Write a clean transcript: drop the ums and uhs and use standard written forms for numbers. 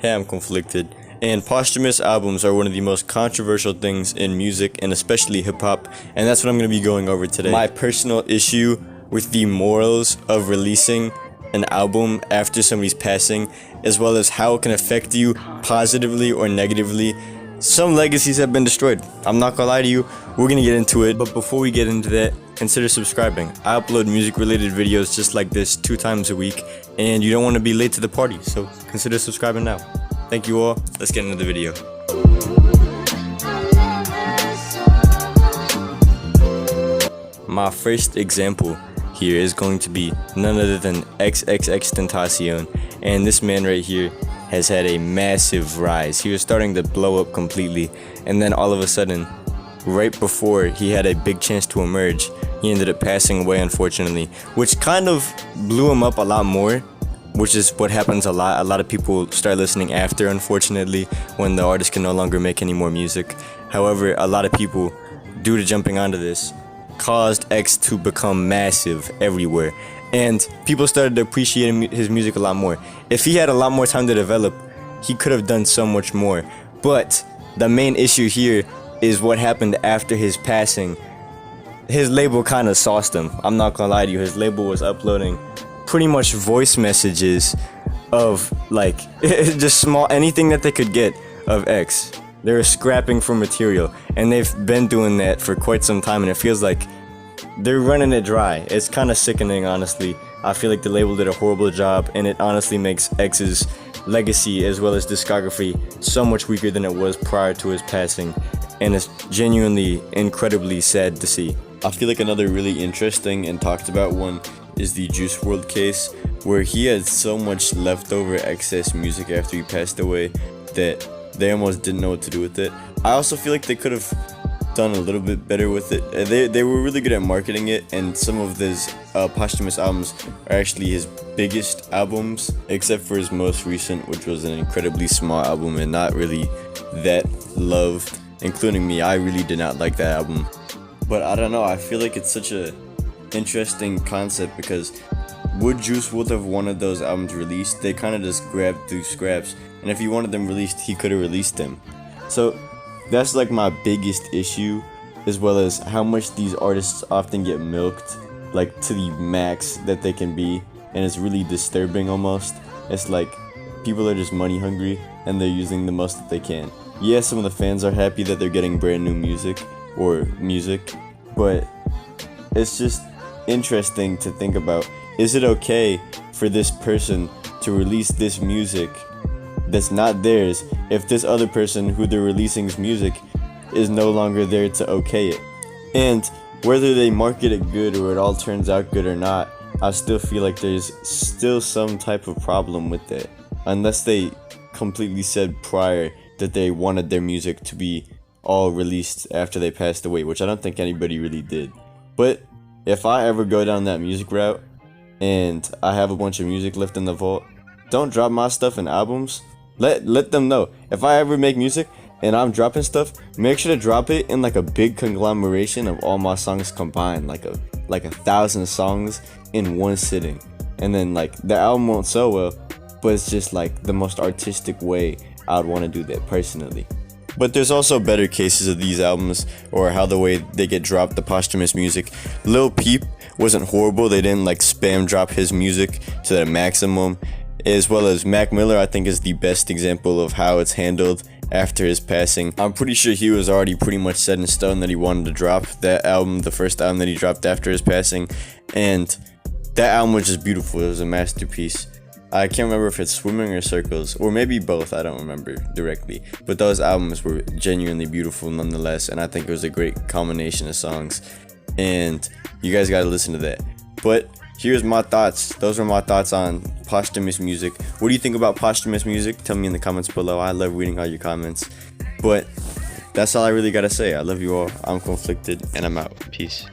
Hey, I'm conflicted. And posthumous albums are one of the most controversial things in music, and especially hip-hop, and that's what I'm going to be going over today. My personal issue with the morals of releasing an album after somebody's passing, as well as how it can affect you positively or negatively. Some legacies have been destroyed. I'm not gonna lie to you, we're gonna get into it, but before we get into that, consider subscribing. I upload music-related videos just like this 2 times a week, and you don't want to be late to the party, so consider subscribing now. Thank you all. Let's get into the video. My first example here is going to be none other than XXXTentacion, and this man right here has had a massive rise. He was starting to blow up completely, and then all of a sudden, right before he had a big chance to emerge, he ended up passing away, unfortunately, which kind of blew him up a lot more, which is what happens a lot. A lot of people start listening after, unfortunately, when the artist can no longer make any more music. However, a lot of people, due to jumping onto this, caused X to become massive everywhere, and people started to appreciate his music a lot more. If he had a lot more time to develop, he could have done so much more. But the main issue here is what happened after his passing. His label kind of sauced him. I'm not gonna lie to you, his label was uploading pretty much voice messages of like just small anything that they could get of X. They were scrapping for material, and they've been doing that for quite some time, and it feels like they're running it dry. It's kind of sickening, honestly. I feel like the label did a horrible job, and it honestly makes X's legacy as well as discography so much weaker than it was prior to his passing, and it's genuinely incredibly sad to see. I feel like another really interesting and talked about one is the Juice WRLD case, where he had so much leftover excess music after he passed away that they almost didn't know what to do with it. I also feel like they could have done a little bit better with it. They were really good at marketing it, and some of his posthumous albums are actually his biggest albums, except for his most recent, which was an incredibly small album and not really that loved, including me. I really did not like that album. But I don't know, I feel like it's such a interesting concept, because would Juice WRLD have wanted those albums released? They kind of just grabbed through scraps, and if he wanted them released, he could have released them. So that's like my biggest issue, as well as how much these artists often get milked like to the max that they can be, and it's really disturbing almost. It's like people are just money hungry and they're using the most that they can. Yeah, some of the fans are happy that they're getting brand new music, but it's just interesting to think about. Is it okay for this person to release this music that's not theirs if this other person who they're releasing's music is no longer there to okay it? And whether they market it good or it all turns out good or not, I still feel like there's still some type of problem with it, unless they completely said prior that they wanted their music to be all released after they passed away, which I don't think anybody really did. But if I ever go down that music route and I have a bunch of music left in the vault, don't drop my stuff in albums. Let them know. If I ever make music and I'm dropping stuff, make sure to drop it in like a big conglomeration of all my songs combined, like a 1,000 songs in one sitting. And then like the album won't sell well, but it's just like the most artistic way I would want to do that personally. But there's also better cases of these albums, or how the way they get dropped, the posthumous music. Lil Peep wasn't horrible. They didn't like spam drop his music to the maximum, as well as Mac Miller, I think, is the best example of how it's handled after his passing. I'm pretty sure he was already pretty much set in stone that he wanted to drop that album, the first album that he dropped after his passing, and that album was just beautiful. It was a masterpiece. I can't remember if it's Swimming or Circles, or maybe both, I don't remember directly, but those albums were genuinely beautiful nonetheless, and I think it was a great combination of songs, and you guys gotta listen to that. But here's my thoughts. Those are my thoughts on posthumous music. What do you think about posthumous music? Tell me in the comments below. I love reading all your comments. But that's all I really gotta say. I love you all. I'm conflicted, and I'm out. Peace.